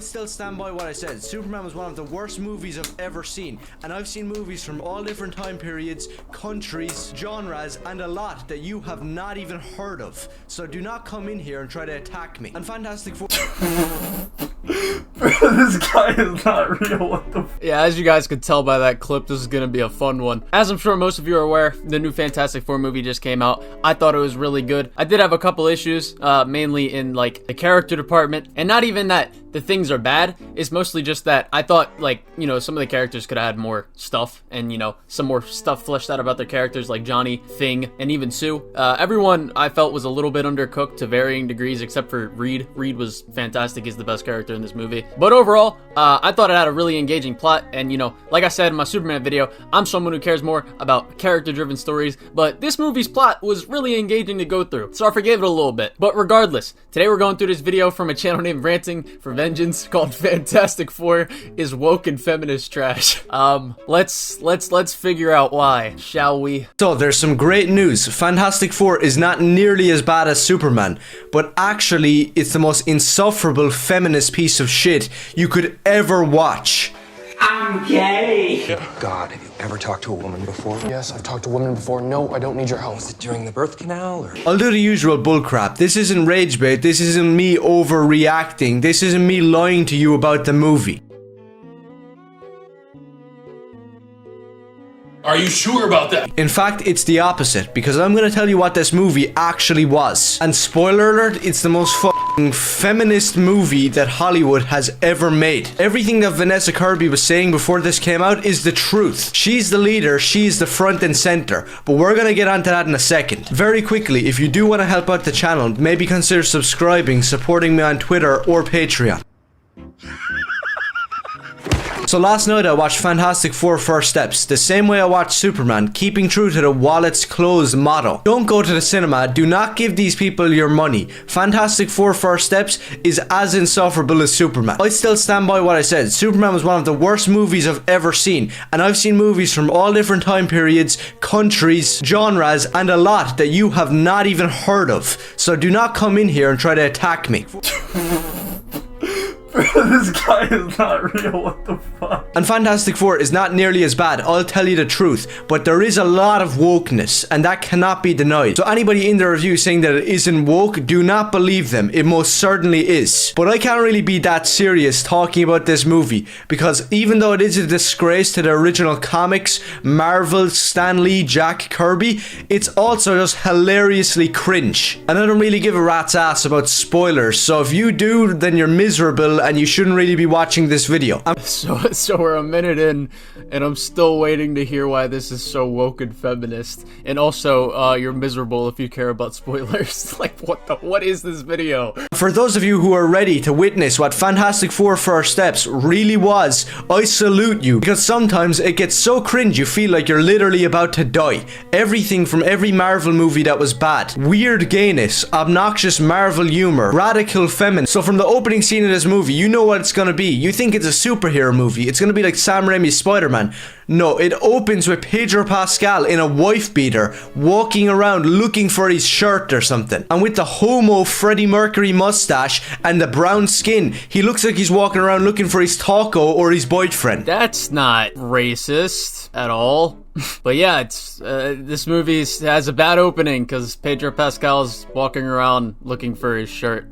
I still stand by what I said. Superman was one of the worst movies I've ever seen, and I've seen movies from all different time periods, countries, genres, and a lot that you have not even heard of. So do not come in here and try to attack me. And Fantastic Four. This guy is not real. What the Yeah, as you guys could tell by that clip, this is gonna be a fun one. As I'm sure most of you are aware, the new Fantastic Four movie just came out. I thought it was really good. I did have a couple issues, mainly in like the character department, and not even that the things are bad. It's mostly just that I thought, like, you know, some of the characters could have had more stuff and, you know, some more stuff fleshed out about their characters, like Johnny, Thing, and even Sue. Everyone I felt was a little bit undercooked to varying degrees, except for Reed. Reed was fantastic. He's the best character in this movie. But overall, I thought it had a really engaging plot, and, you know, like I said in my Superman video, I'm someone who cares more about character-driven stories, but this movie's plot was really engaging to go through, so I forgave it a little bit. But regardless, today we're going through this video from a channel named Ranting For Vengeance called Fantastic Four is Woke and Feminist Trash. Let's figure out why, shall we? So there's some great news. Fantastic Four is not nearly as bad as Superman, but actually it's the most insufferable feminist piece of shit you could ever watch. I'm gay. God, have you ever talked to a woman before? Yes, I've talked to women before. No, I don't need your help. Was it during the birth canal or? I'll do the usual bullcrap. This isn't rage bait. This isn't me overreacting. This isn't me lying to you about the movie. Are you sure about that? In fact, it's the opposite, because I'm gonna tell you what this movie actually was. And spoiler alert, it's the most fucking feminist movie that Hollywood has ever made. Everything that Vanessa Kirby was saying before this came out is the truth. She's the leader, she's the front and center, but we're gonna get onto that in a second. Very quickly, if you do want to help out the channel, maybe consider subscribing, supporting me on Twitter or Patreon. So last night I watched Fantastic Four First Steps, the same way I watched Superman, keeping true to the wallet's closed motto. Don't go to the cinema, do not give these people your money. Fantastic Four First Steps is as insufferable as Superman. I still stand by what I said. Superman was one of the worst movies I've ever seen, and I've seen movies from all different time periods, countries, genres, and a lot that you have not even heard of. So do not come in here and try to attack me. This guy is not real. What the fuck? And Fantastic Four is not nearly as bad, I'll tell you the truth, but there is a lot of wokeness, and that cannot be denied. So anybody in the review saying that it isn't woke, do not believe them. It most certainly is. But I can't really be that serious talking about this movie, because even though it is a disgrace to the original comics, Marvel, Stan Lee, Jack Kirby, it's also just hilariously cringe. And I don't really give a rat's ass about spoilers, so if you do, then you're miserable and you shouldn't really be watching this video. So we're a minute in, and I'm still waiting to hear why this is so woke and feminist. And also, you're miserable if you care about spoilers. Like, what is this video? For those of you who are ready to witness what Fantastic Four First Steps really was, I salute you, because sometimes it gets so cringe you feel like you're literally about to die. Everything from every Marvel movie that was bad. Weird gayness, obnoxious Marvel humor, radical feminism. So from the opening scene of this movie, you know what it's gonna be. You think it's a superhero movie. It's gonna be like Sam Raimi's Spider-Man. No, it opens with Pedro Pascal in a wife beater, walking around looking for his shirt or something. And with the homo Freddie Mercury mustache and the brown skin, he looks like he's walking around looking for his taco or his boyfriend. That's not racist at all. But yeah, it's this movie has a bad opening because Pedro Pascal's walking around looking for his shirt.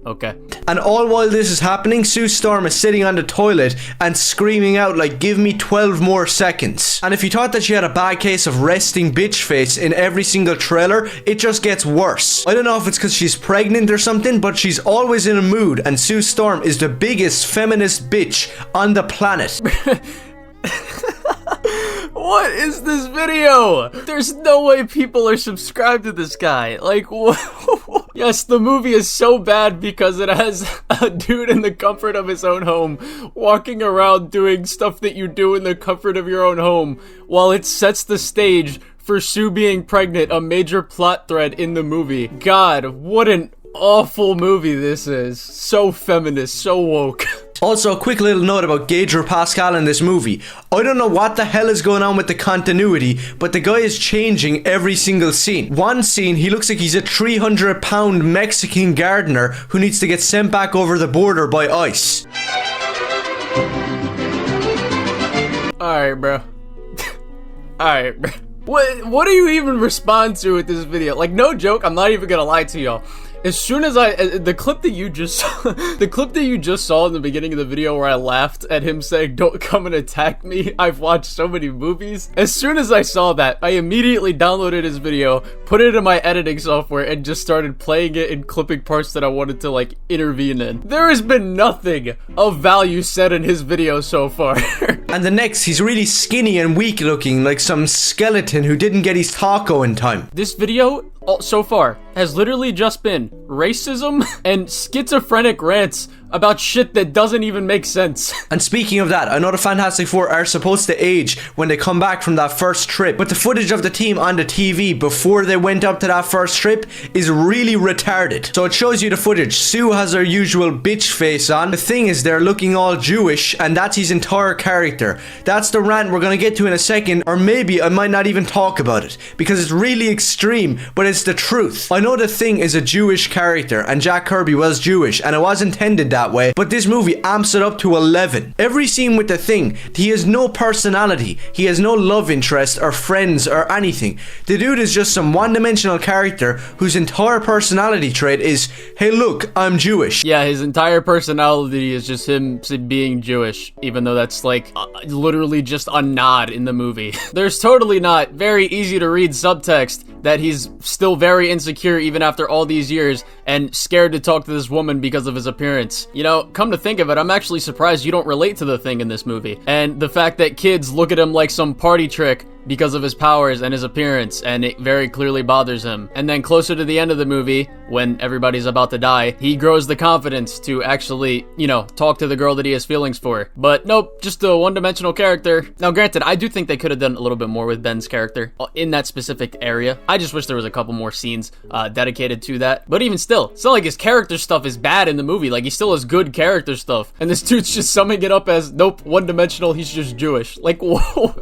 Okay. And all while this is happening, Sue Storm is sitting on the toilet and screaming out like, give me 12 more seconds. And if you thought that she had a bad case of resting bitch face in every single trailer, it just gets worse. I don't know if it's because she's pregnant or something, but she's always in a mood, and Sue Storm is the biggest feminist bitch on the planet. What is this video? There's no way people are subscribed to this guy. Like, what? Yes, the movie is so bad because it has a dude in the comfort of his own home walking around doing stuff that you do in the comfort of your own home, while it sets the stage for Sue being pregnant, a major plot thread in the movie. God, what an awful movie this is. So feminist, so woke. Also, a quick little note about Pedro Pascal in this movie. I don't know what the hell is going on with the continuity, but the guy is changing every single scene. One scene, he looks like he's a 300-pound Mexican gardener who needs to get sent back over the border by ICE. Alright, bro. Alright, bro. What do you even respond to with this video? Like, no joke, I'm not even gonna lie to y'all. As soon as the clip that you just saw in the beginning of the video where I laughed at him saying, "Don't come and attack me, I've watched so many movies." As soon as I saw that, I immediately downloaded his video, put it in my editing software, and just started playing it and clipping parts that I wanted to, like, intervene in. There has been nothing of value said in his video so far. And the next, he's really skinny and weak looking, like some skeleton who didn't get his taco in time. This video, so far, has literally just been racism and schizophrenic rants about shit that doesn't even make sense. And speaking of that, I know the Fantastic Four are supposed to age when they come back from that first trip, but the footage of the team on the TV before they went up to that first trip is really retarded. So it shows you the footage. Sue has her usual bitch face on. The thing is, they're looking all Jewish, and that's his entire character. That's the rant we're gonna get to in a second, or maybe I might not even talk about it, because it's really extreme, but it's the truth. I know the Thing is a Jewish character, and Jack Kirby was Jewish, and it was intended that way, but this movie amps it up to 11. Every scene with the Thing, he has no personality, he has no love interest or friends or anything. The dude is just some one-dimensional character whose entire personality trait is, hey look, I'm Jewish. Yeah, his entire personality is just him being Jewish, even though that's like literally just a nod in the movie. There's totally not very easy to read subtext that he's still very insecure even after all these years and scared to talk to this woman because of his appearance. You know, come to think of it, I'm actually surprised you don't relate to the Thing in this movie. And the fact that kids look at him like some party trick because of his powers and his appearance, and it very clearly bothers him. And then closer to the end of the movie, when everybody's about to die, he grows the confidence to actually, you know, talk to the girl that he has feelings for. But nope, just a one-dimensional character. Now granted, I do think they could have done a little bit more with Ben's character in that specific area. I just wish there was a couple more scenes dedicated to that. But even still, it's not like his character stuff is bad in the movie. Like, he still has good character stuff. And this dude's just summing it up as, nope, one-dimensional, he's just Jewish. Like, whoa.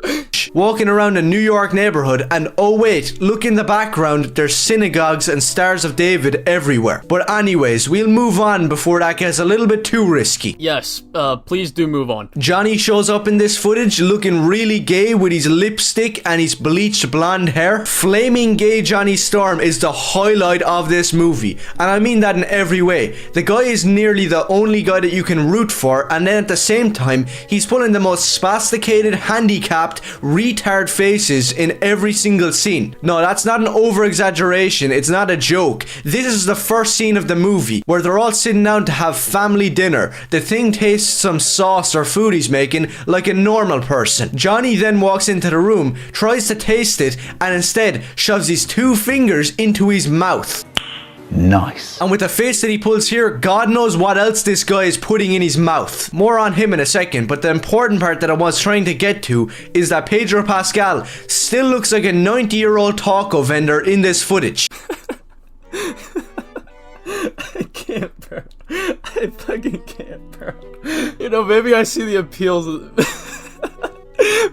Walking around a New York neighborhood, and oh wait, look in the background, there's synagogues and Stars of David everywhere. But anyways, we'll move on before that gets a little bit too risky. Yes, please do move on. Johnny shows up in this footage looking really gay with his lipstick and his bleached blonde hair. Flaming gay Johnny Storm is the highlight of this movie, and I mean that in every way. The guy is nearly the only guy that you can root for, and then at the same time, he's pulling the most spasticated, handicapped, retard faces in every single scene. No, that's not an over-exaggeration, it's not a joke. This is the first scene of the movie where they're all sitting down to have family dinner. The Thing tastes some sauce or food he's making like a normal person. Johnny then walks into the room, tries to taste it, and instead shoves his 2 fingers into his mouth. Nice. And with the face that he pulls here, God knows what else this guy is putting in his mouth. More on him in a second, but the important part that I was trying to get to is that Pedro Pascal still looks like a 90-year-old taco vendor in this footage. I can't, bro. I fucking can't, bro. You know, maybe I see the appeals of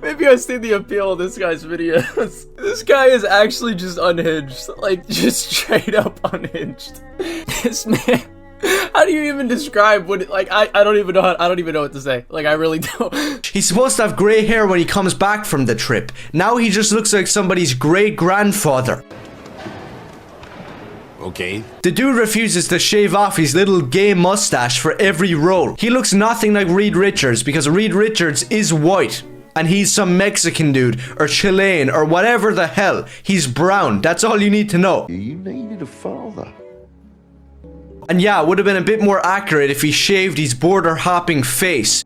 maybe I see the appeal of this guy's videos. This guy is actually just unhinged. Like, just straight up unhinged. This man, how do you even describe what it, like, I don't even know what to say. Like, I really don't. He's supposed to have grey hair when he comes back from the trip. Now he just looks like somebody's great-grandfather. Okay. The dude refuses to shave off his little gay mustache for every role. He looks nothing like Reed Richards because Reed Richards is white. And he's some Mexican dude, or Chilean, or whatever the hell. He's brown. That's all you need to know. You needed a father. And yeah, it would have been a bit more accurate if he shaved his border-hopping face.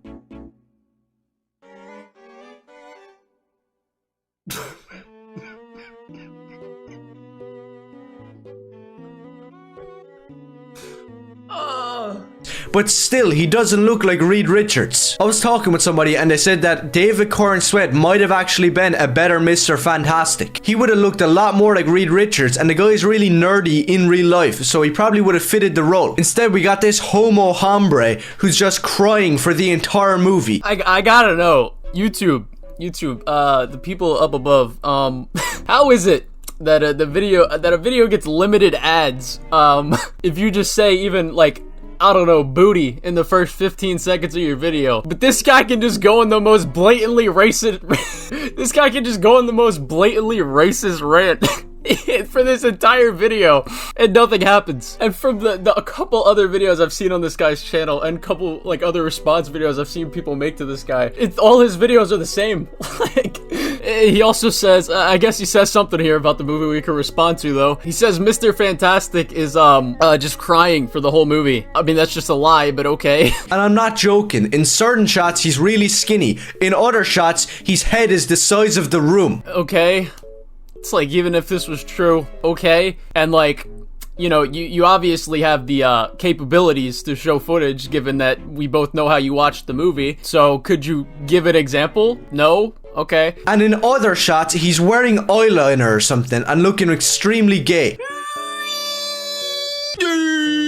but still, he doesn't look like Reed Richards. I was talking with somebody and they said that David Corenswet might have actually been a better Mr. Fantastic. He would have looked a lot more like Reed Richards, and the guy's really nerdy in real life, so he probably would have fitted the role. Instead, we got this homo hombre who's just crying for the entire movie. I gotta know, YouTube, the people up above, how is it that a video gets limited ads, if you just say even like, I don't know, booty in the first 15 seconds of your video, but this guy can just go in the most blatantly racist rant for this entire video, and nothing happens. And from the couple other videos I've seen on this guy's channel, and couple like other response videos I've seen people make to this guy, all his videos are the same. Like, he also says, I guess he says something here about the movie we can respond to though. He says Mr. Fantastic is just crying for the whole movie. I mean, that's just a lie, but okay. And I'm not joking. In certain shots, he's really skinny. In other shots, his head is the size of the room. Okay. It's like, even if this was true, okay, and like, you know, you obviously have the capabilities to show footage, given that we both know how you watched the movie, so could you give an example? No? Okay. And in other shots, he's wearing eyeliner or something and looking extremely gay.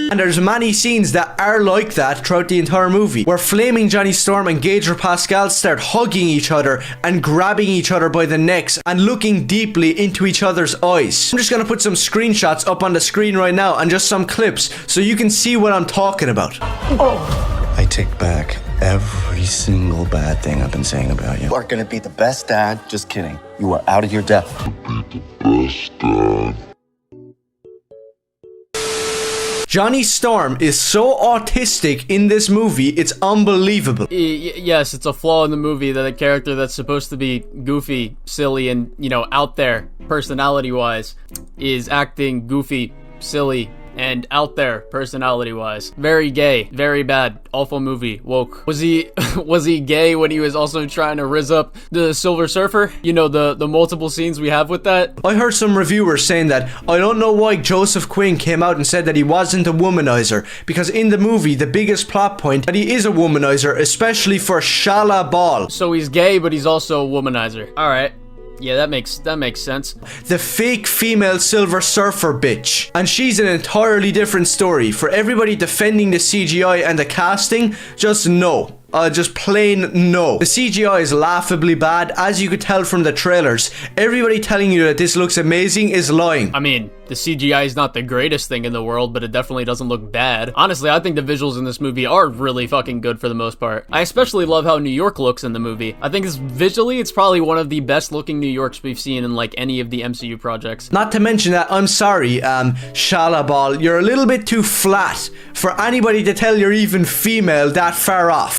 And there's many scenes that are like that throughout the entire movie, where Flaming Johnny Storm and Gager Pascal start hugging each other and grabbing each other by the necks and looking deeply into each other's eyes. I'm just gonna put some screenshots up on the screen right now and just some clips so you can see what I'm talking about. I take back every single bad thing I've been saying about you. You are gonna be the best dad. Just kidding. You are out of your depth. Johnny Storm is so autistic in this movie, it's unbelievable. Yes, it's a flaw in the movie that a character that's supposed to be goofy, silly, and, you know, out there personality-wise is acting goofy, silly, and out there personality-wise. Very gay, very bad, awful movie, woke. Was he gay when he was also trying to rizz up the Silver Surfer? You know, the multiple scenes we have with that? I heard some reviewers saying that I don't know why Joseph Quinn came out and said that he wasn't a womanizer, because in the movie, the biggest plot point that he is a womanizer, especially for Shala Ball. So he's gay, but he's also a womanizer. Alright. Yeah, that makes sense. The fake female Silver Surfer bitch. And she's an entirely different story. For everybody defending the CGI and the casting, just no. Just plain no. The CGI is laughably bad, as you could tell from the trailers. Everybody telling you that this looks amazing is lying. I mean, the CGI is not the greatest thing in the world, but it definitely doesn't look bad. Honestly, I think the visuals in this movie are really fucking good for the most part. I especially love how New York looks in the movie. I think visually, it's probably one of the best looking New Yorks we've seen in like any of the MCU projects. Not to mention that, I'm sorry, Shala Ball, you're a little bit too flat for anybody to tell you're even female that far off.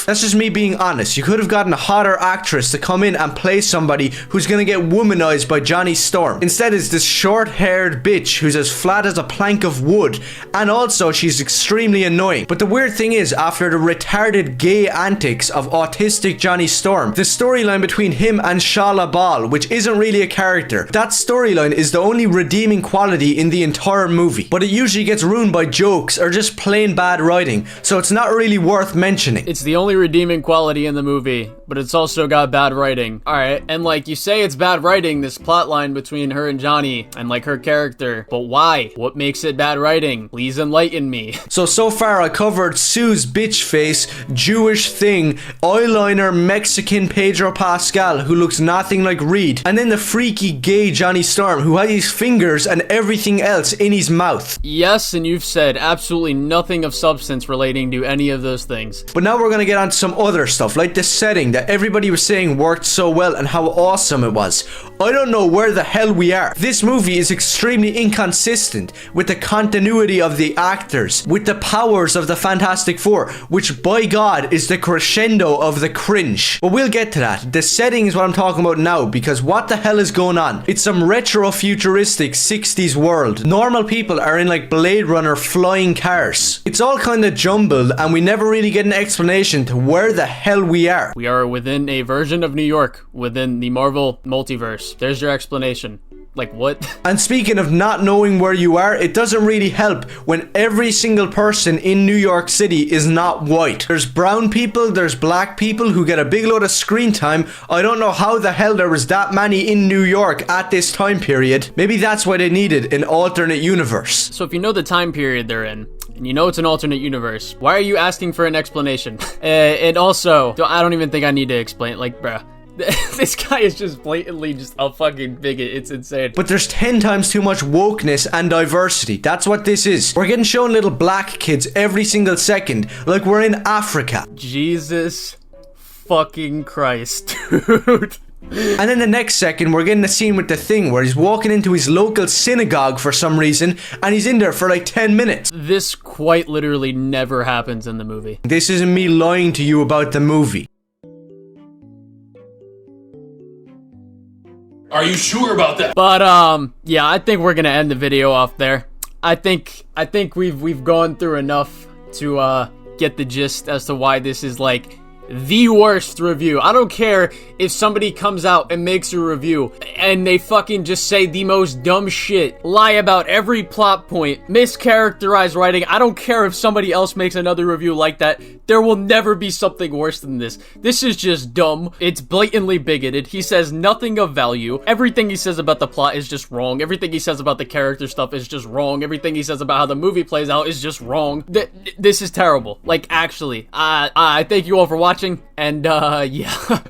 That's just me being honest. You could have gotten a hotter actress to come in and play somebody who's gonna get womanized by Johnny Storm. Instead, it's this short-haired bitch who's as flat as a plank of wood, and also she's extremely annoying. But the weird thing is, after the retarded gay antics of autistic Johnny Storm, the storyline between him and Shala Ball, which isn't really a character, that storyline is the only redeeming quality in the entire movie. But it usually gets ruined by jokes or just plain bad writing, so it's not really worth mentioning. It's the only redeeming quality in the movie, but it's also got bad writing. Alright, and like you say it's bad writing, this plot line between her and Johnny, and like her character, but why? What makes it bad writing? Please enlighten me. So far I covered Sue's bitch face, Jewish thing, eyeliner Mexican Pedro Pascal who looks nothing like Reed, and then the freaky gay Johnny Storm who had his fingers and everything else in his mouth. Yes, and you've said absolutely nothing of substance relating to any of those things. But now we're gonna get on to some other stuff, like the setting that everybody was saying worked so well and how awesome it was. I don't know where the hell we are. This movie is extremely inconsistent with the continuity of the actors, with the powers of the Fantastic Four, which by God is the crescendo of the cringe. But we'll get to that. The setting is what I'm talking about now, because what the hell is going on? It's some retro futuristic 60s world. Normal people are in like Blade Runner flying cars. It's all kind of jumbled and we never really get an explanation to where the hell we are. We are within a version of New York within the Marvel multiverse. There's your explanation. Like, what? And speaking of not knowing where you are, it doesn't really help when every single person in New York City is not white. There's brown people, there's black people who get a big load of screen time. I don't know how the hell there was that many in New York at this time period. Maybe that's why they needed an alternate universe. So if you know the time period they're in, and you know it's an alternate universe, why are you asking for an explanation? And also, I don't even think I need to explain, like, bruh. This guy is just blatantly just a fucking bigot. It's insane. But there's 10 times too much wokeness and diversity. That's what this is. We're getting shown little black kids every single second, like we're in Africa. Jesus fucking Christ, dude. And then the next second, we're getting a scene with the Thing where he's walking into his local synagogue for some reason, and he's in there for like 10 minutes. This quite literally never happens in the movie. This isn't me lying to you about the movie. Are you sure about that? But yeah, I think we're gonna end the video off there. I think we've gone through enough to get the gist as to why this is like the worst review. I don't care if somebody comes out and makes a review and they fucking just say the most dumb shit, lie about every plot point, mischaracterize writing. I don't care if somebody else makes another review like that. There will never be something worse than this. This is just dumb. It's blatantly bigoted. He says nothing of value. Everything he says about the plot is just wrong. Everything he says about the character stuff is just wrong. Everything he says about how the movie plays out is just wrong. This is terrible. Like, actually, I thank you all for watching, and yeah.